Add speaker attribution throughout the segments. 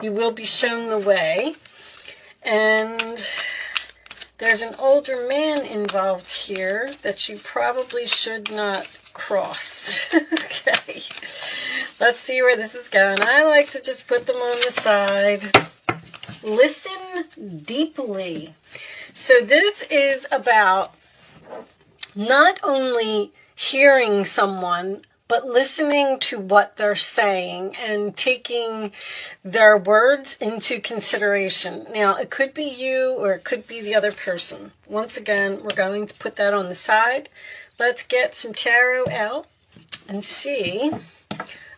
Speaker 1: You will be shown the way. And there's an older man involved here that you probably should not cross. Okay. Let's see where this is going. I like to just put them on the side. Listen deeply. So this is about not only hearing someone, but listening to what they're saying and taking their words into consideration. Now, it could be you or it could be the other person. Once again, we're going to put that on the side. Let's get some tarot out and see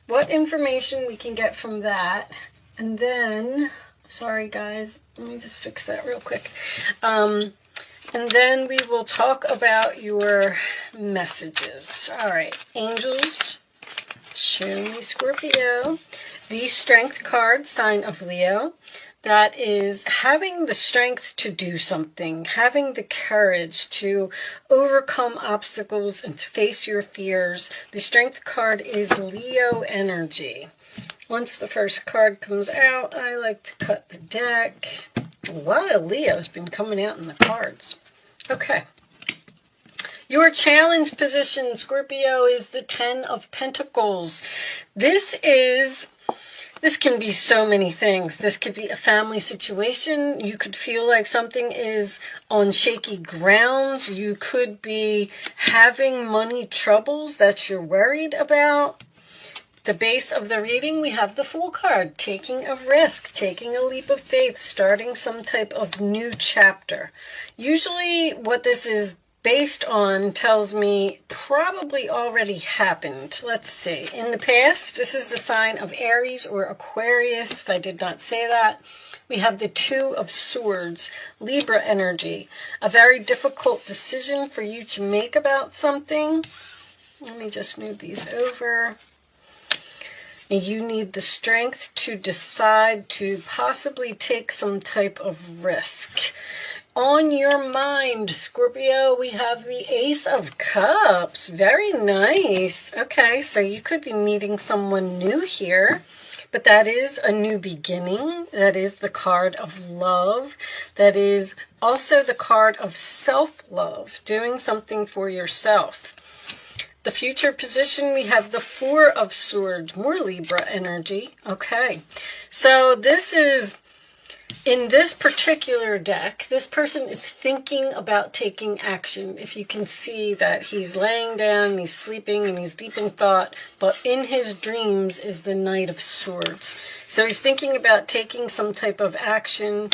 Speaker 1: what information we can get from that. And then, sorry guys, let me just fix that real quick. And then we will talk about your messages. All right, angels, show me Scorpio. The Strength card, sign of Leo. That is having the strength to do something, having the courage to overcome obstacles and to face your fears. The Strength card is Leo energy. Once the first card comes out, I like to cut the deck. A lot of Leo's been coming out in the cards. Okay. Your challenge position, Scorpio, is the 10 of Pentacles. This can be so many things. This could be a family situation. You could feel like something is on shaky grounds. You could be having money troubles that you're worried about. The base of the reading, we have the Fool card, taking a risk, taking a leap of faith, starting some type of new chapter. Usually what this is based on tells me probably already happened. Let's see. In the past, this is the sign of Aries or Aquarius, if I did not say that. We have the Two of Swords, Libra energy. A very difficult decision for you to make about something. Let me just move these over. You need the strength to decide to possibly take some type of risk. On your mind, Scorpio, we have the Ace of Cups. Very nice. Okay, so you could be meeting someone new here, but that is a new beginning. That is the card of love. That is also the card of self-love, doing something for yourself. The future position, we have the Four of Swords, more Libra energy. Okay, so this is, in this particular deck, this person is thinking about taking action. If you can see that he's laying down, he's sleeping, and he's deep in thought, but in his dreams is the Knight of Swords. So he's thinking about taking some type of action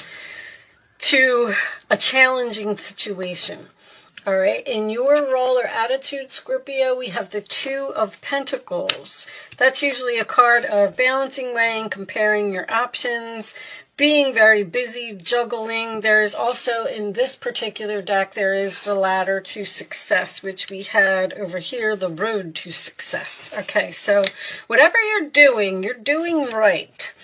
Speaker 1: to a challenging situation. All right, in your role or attitude, Scorpio, we have the Two of Pentacles. That's usually a card of balancing, weighing, comparing your options, being very busy, juggling. There's also, in this particular deck, there is the ladder to success, which we had over here, the road to success. Okay, so whatever you're doing right.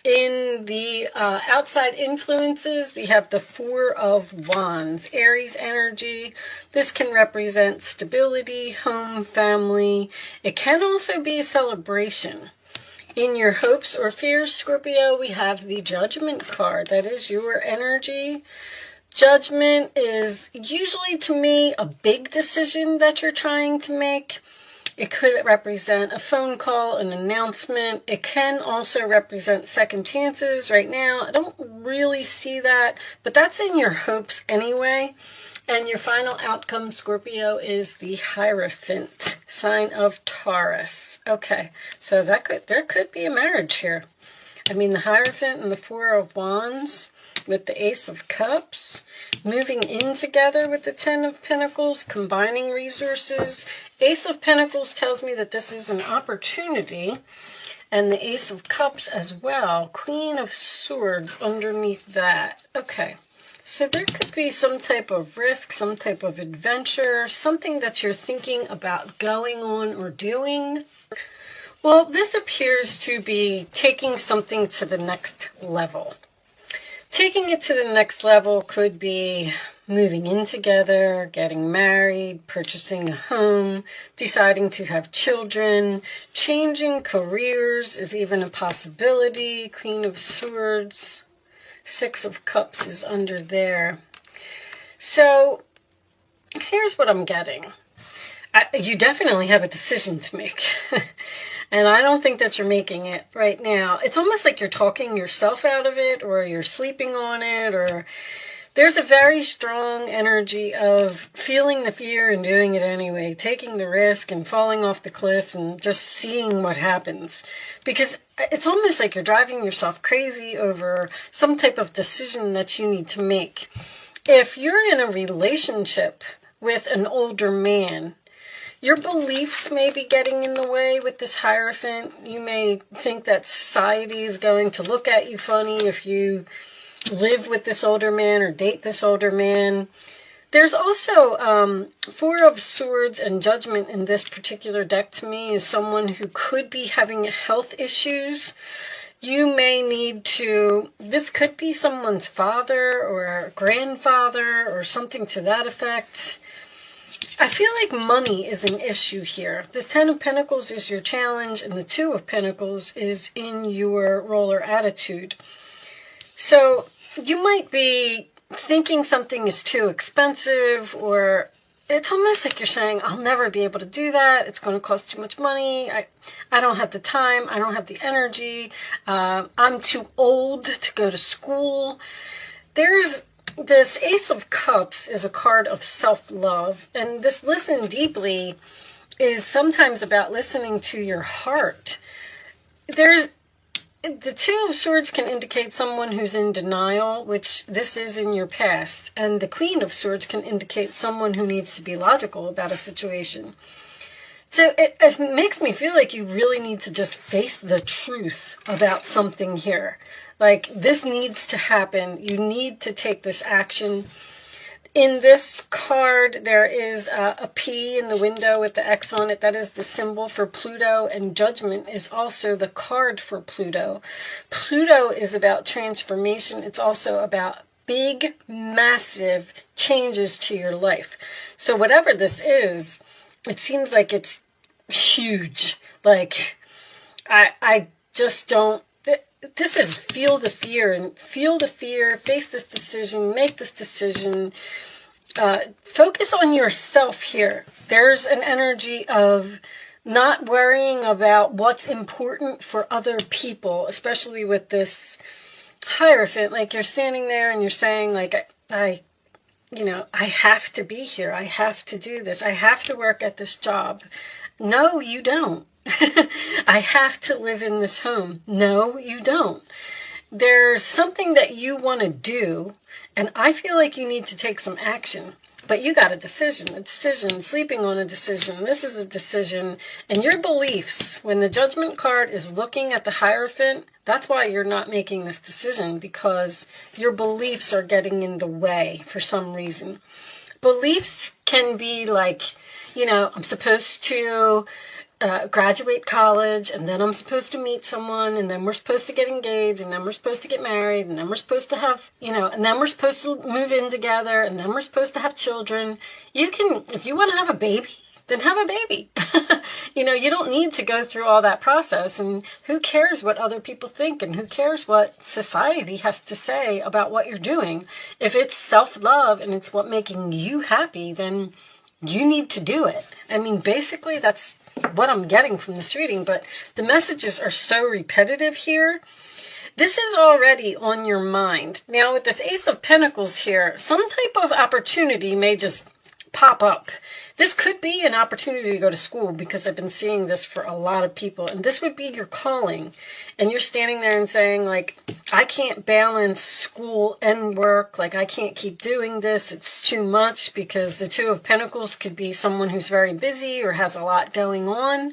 Speaker 1: In the outside influences, we have the Four of Wands, Aries energy. This can represent stability, home, family. It can also be a celebration. In your hopes or fears, Scorpio, we have the Judgment card. That is your energy. Judgment is usually, to me, a big decision that you're trying to make. It could represent a phone call, an announcement. It can also represent second chances. Right now, I don't really see that, but that's in your hopes anyway. And your final outcome, Scorpio, is the Hierophant, sign of Taurus. Okay, so there could be a marriage here. I mean, the Hierophant and the Four of Wands with the Ace of Cups, moving in together with the Ten of Pentacles, combining resources. Ace of Pentacles tells me that this is an opportunity, and the Ace of Cups as well. Queen of Swords underneath that. Okay, so there could be some type of risk, some type of adventure, something that you're thinking about going on or doing. Well, this appears to be taking something to the next level. Taking it to the next level could be moving in together, getting married, purchasing a home, deciding to have children, changing careers is even a possibility. Queen of Swords, Six of Cups is under there. So here's what I'm getting. You definitely have a decision to make. And I don't think that you're making it right now. It's almost like you're talking yourself out of it, or you're sleeping on it, or there's a very strong energy of feeling the fear and doing it anyway, taking the risk and falling off the cliff and just seeing what happens. Because it's almost like you're driving yourself crazy over some type of decision that you need to make. If you're in a relationship with an older man, your beliefs may be getting in the way with this Hierophant. You may think that society is going to look at you funny if you live with this older man or date this older man. There's also Four of Swords and Judgment in this particular deck to me is someone who could be having health issues. You may need to, this could be someone's father or grandfather or something to that effect. I feel like money is an issue here. This Ten of Pentacles is your challenge, and the Two of Pentacles is in your roller attitude. So you might be thinking something is too expensive, or it's almost like you're saying, I'll never be able to do that. It's going to cost too much money. I don't have the time. I don't have the energy. I'm too old to go to school. This Ace of Cups is a card of self-love, and this listen deeply is sometimes about listening to your heart. The Two of Swords can indicate someone who's in denial, which this is in your past, and the Queen of Swords can indicate someone who needs to be logical about a situation. So it makes me feel like you really need to just face the truth about something here. Like, this needs to happen. You need to take this action. In this card, there is a P in the window with the X on it. That is the symbol for Pluto, and Judgment is also the card for Pluto. Pluto is about transformation. It's also about big, massive changes to your life. So whatever this is, it seems like it's huge. Like, I just don't. This is feel the fear, and feel the fear, face this decision, make this decision. Focus on yourself here. There's an energy of not worrying about what's important for other people, especially with this Hierophant. Like, you're standing there and you're saying, like, I have to be here. I have to do this. I have to work at this job. No, you don't. I have to live in this home. No, you don't. There's something that you want to do, and I feel like you need to take some action. But you got a decision, sleeping on a decision. This is a decision. And your beliefs, when the Judgment card is looking at the Hierophant, that's why you're not making this decision, because your beliefs are getting in the way for some reason. Beliefs can be like, I'm supposed to graduate college, and then I'm supposed to meet someone, and then we're supposed to get engaged, and then we're supposed to get married, and then we're supposed to have, and then we're supposed to move in together, and then we're supposed to have children. You can, if you want to have a baby, then have a baby. You don't need to go through all that process, and who cares what other people think, and who cares what society has to say about what you're doing. If it's self-love and it's what making you happy, then you need to do it. I mean, basically that's what I'm getting from this reading, but the messages are so repetitive here. This is already on your mind. Now, with this Ace of Pentacles here, some type of opportunity may just pop up. This could be an opportunity to go to school, because I've been seeing this for a lot of people, and this would be your calling. And you're standing there and saying, like, I can't balance school and work. Like, I can't keep doing this. It's too much, because the Two of Pentacles could be someone who's very busy or has a lot going on.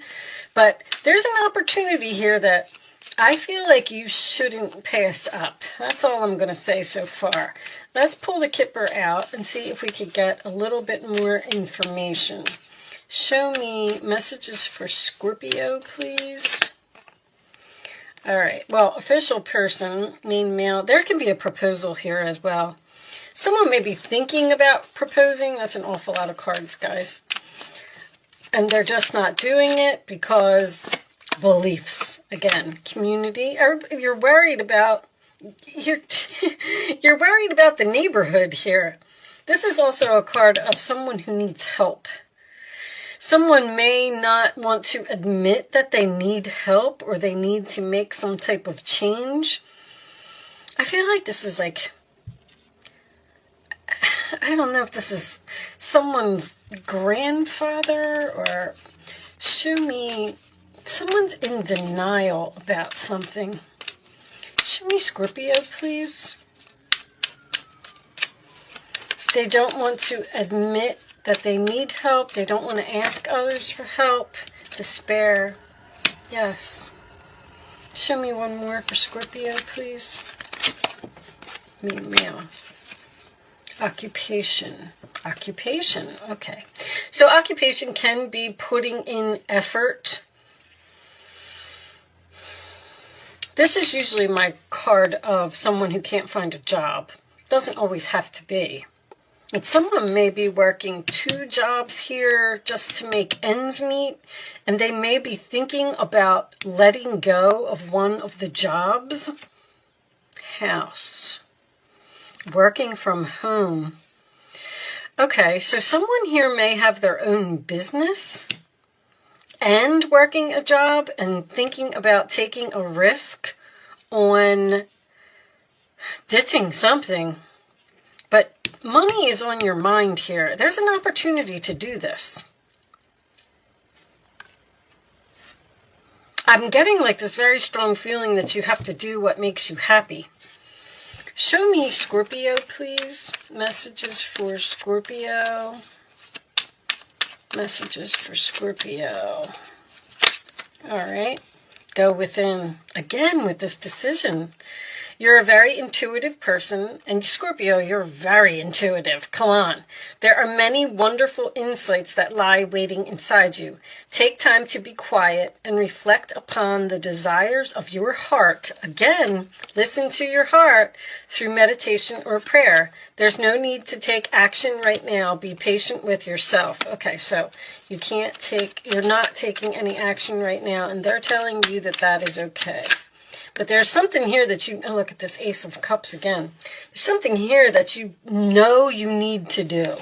Speaker 1: But there's an opportunity here that I feel like you shouldn't pass up. That's all I'm going to say so far. Let's pull the Kipper out and see if we could get a little bit more information. Show me messages for Scorpio, please. All right. Well, official person, main male. There can be a proposal here as well. Someone may be thinking about proposing. That's an awful lot of cards, guys. And they're just not doing it because beliefs. Again, community. You're worried about you're worried about the neighborhood here. This is also a card of someone who needs help. Someone may not want to admit that they need help or they need to make some type of change. I feel like this is like, I don't know if this is someone's grandfather or show me, someone's in denial about something. Show me Scorpio, please. They don't want to admit that they need help. They don't want to ask others for help. Despair. Yes. Show me one more for Scorpio, please. Meow. Occupation. Occupation. Okay. So occupation can be putting in effort. This is usually my card of someone who can't find a job. Doesn't always have to be. And someone may be working 2 jobs here just to make ends meet, and they may be thinking about letting go of one of the jobs. House. Working from home. Okay, so someone here may have their own business and working a job and thinking about taking a risk on ditching something. But money is on your mind here. There's an opportunity to do this. I'm getting like this very strong feeling that you have to do what makes you happy. Show me Scorpio, please. Messages for Scorpio. Messages for Scorpio. All right. Go within. Again, with this decision. You're a very intuitive person, and Scorpio, you're very intuitive. Come on. There are many wonderful insights that lie waiting inside you. Take time to be quiet and reflect upon the desires of your heart. Again, listen to your heart through meditation or prayer. There's no need to take action right now. Be patient with yourself. Okay, so you're not taking any action right now, and they're telling you that that is okay. But there's something here that look at this Ace of Cups again. There's something here that you know you need to do.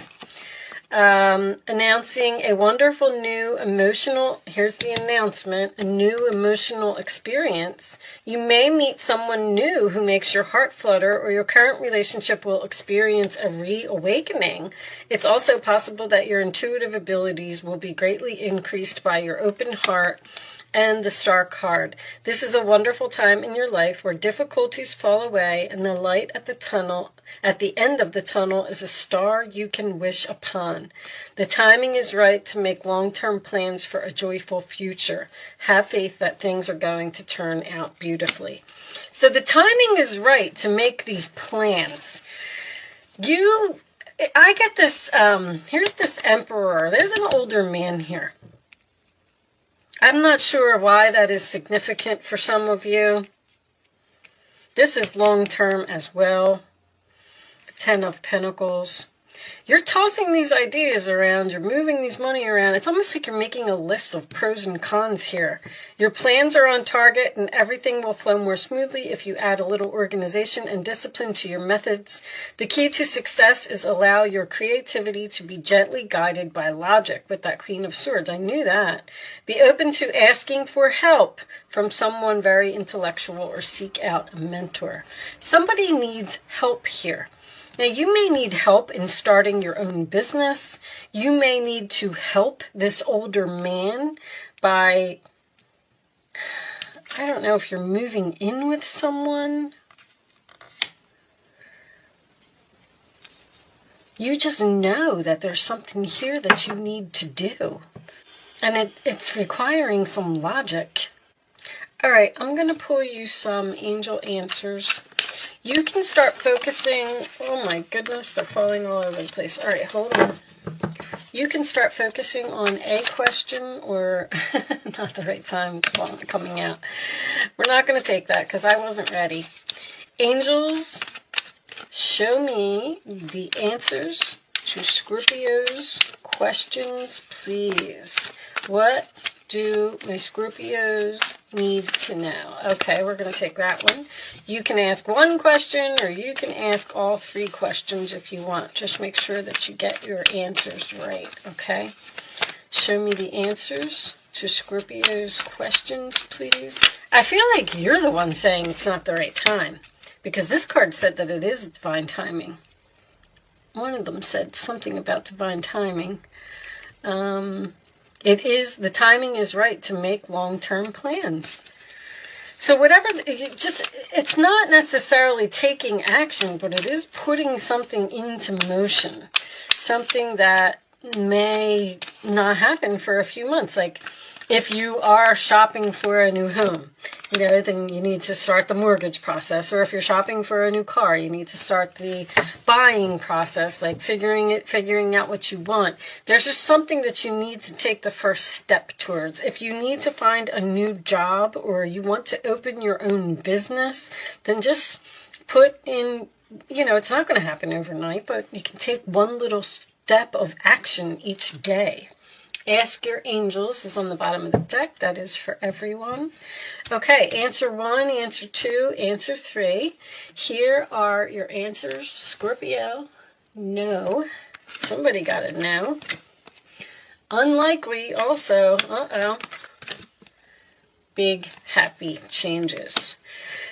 Speaker 1: Announcing a wonderful new here's the announcement, a new emotional experience. You may meet someone new who makes your heart flutter, or your current relationship will experience a reawakening. It's also possible that your intuitive abilities will be greatly increased by your open heart and the Star card. This is a wonderful time in your life where difficulties fall away and the light at the end of the tunnel is a star you can wish upon. The timing is right to make long-term plans for a joyful future. Have faith that things are going to turn out beautifully. So the timing is right to make these plans. I get this, here's this Emperor. There's an older man here. I'm not sure why that is significant for some of you. This is long-term as well. The 10 of Pentacles. You're tossing these ideas around. You're moving these money around. It's almost like you're making a list of pros and cons here. Your plans are on target and everything will flow more smoothly if you add a little organization and discipline to your methods. The key to success is allow your creativity to be gently guided by logic with that Queen of Swords. I knew that. Be open to asking for help from someone very intellectual or seek out a mentor. Somebody needs help here. Now, you may need help in starting your own business. You may need to help this older man by, I don't know if you're moving in with someone. You just know that there's something here that you need to do. And it's requiring some logic. All right, I'm going to pull you some angel answers. You can start focusing. Oh my goodness, they're falling all over the place. All right, hold on. You can start focusing on a question or not the right time. It's coming out. We're not going to take that because I wasn't ready. Angels, Show me the answers to Scorpio's questions, please. What do my Scorpios need to know? Okay, we're going to take that one. You can ask one question or you can ask all 3 questions if you want. Just make sure that you get your answers right, okay? Show me the answers to Scorpio's questions, please. I feel like you're the one saying it's not the right time, because this card said that it is divine timing. One of them said something about divine timing. It is, the timing is right to make long-term plans. So whatever, it's not necessarily taking action, but it is putting something into motion. Something that may not happen for a few months. Like if you are shopping for a new home, then you need to start the mortgage process. Or if you're shopping for a new car, you need to start the buying process, like figuring out what you want. There's just something that you need to take the first step towards. If you need to find a new job or you want to open your own business, then just put in, it's not going to happen overnight, but you can take one little step of action each day. Ask your angels is on the bottom of the deck. That is for everyone. Okay, answer 1, answer 2, answer 3. Here are your answers. Scorpio, no. Somebody got a no. Unlikely also. Uh-oh. Big happy changes.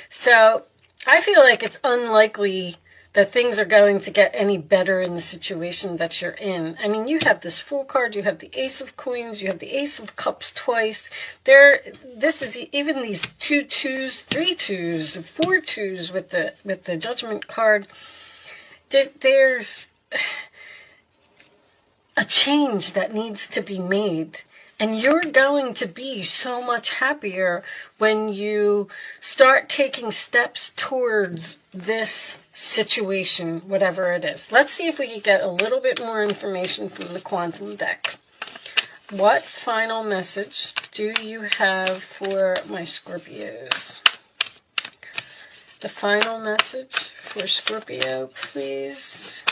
Speaker 1: So I feel like it's unlikely that things are going to get any better in the situation that you're in. I mean, you have this Fool card, you have the Ace of Coins, you have the Ace of Cups twice. This is even these 2 2s, 3 2s, 4 2s with the Judgment card. There's a change that needs to be made. And you're going to be so much happier when you start taking steps towards this situation, whatever it is. Let's see if we can get a little bit more information from the Quantum deck. What final message do you have for my Scorpios? The final message for Scorpio, please.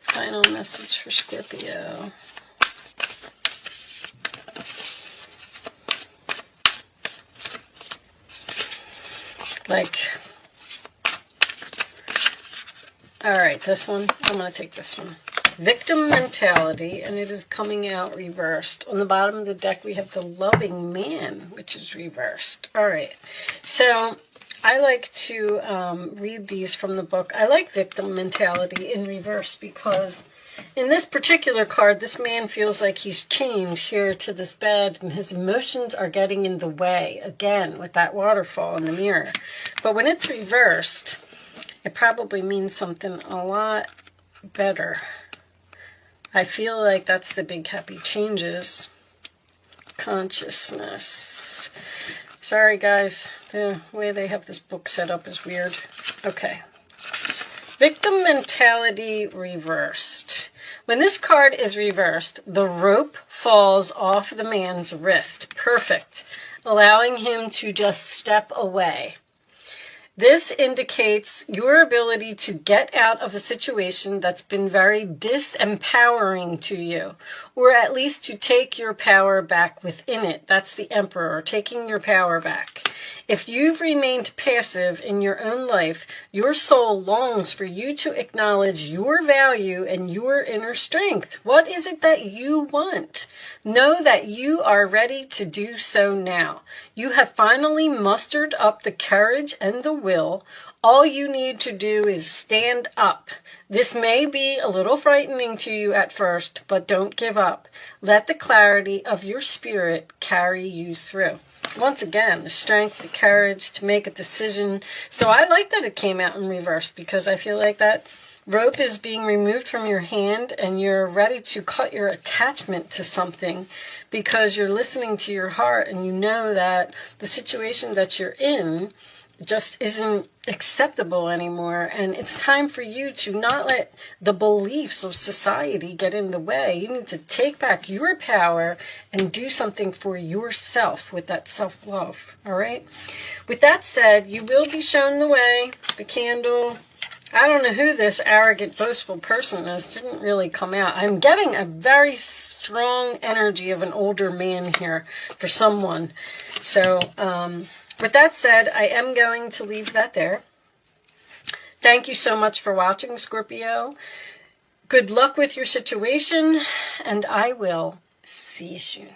Speaker 1: Final message for Scorpio. All right, this one, I'm going to take this one. Victim mentality, and it is coming out reversed. On the bottom of the deck, we have the Loving Man, which is reversed. All right, so I like to read these from the book. I like victim mentality in reverse because in this particular card, this man feels like he's chained here to this bed and his emotions are getting in the way, again, with that waterfall in the mirror. But when it's reversed, it probably means something a lot better. I feel like that's the big happy changes. Consciousness. Sorry, guys. The way they have this book set up is weird. Okay. Victim mentality reversed. When this card is reversed, the rope falls off the man's wrist. Perfect. Allowing him to just step away. This indicates your ability to get out of a situation that's been very disempowering to you, or at least to take your power back within it. That's the Emperor, taking your power back. If you've remained passive in your own life, your soul longs for you to acknowledge your value and your inner strength. What is it that you want? Know that you are ready to do so now. You have finally mustered up the courage and the will. All you need to do is stand up. This may be a little frightening to you at first, but don't give up. Let the clarity of your spirit carry you through. Once again, the strength, the courage to make a decision. So I like that it came out in reverse because I feel like that rope is being removed from your hand and you're ready to cut your attachment to something because you're listening to your heart and you know that the situation that you're in just isn't acceptable anymore, and it's time for you to not let the beliefs of society get in the way. You need to take back your power and do something for yourself with that self-love. All right, with that said, you will be shown the way. The candle, I don't know who this arrogant, boastful person is. Didn't really come out. I'm getting a very strong energy of an older man here for someone. So with that said, I am going to leave that there. Thank you so much for watching, Scorpio. Good luck with your situation, and I will see you soon.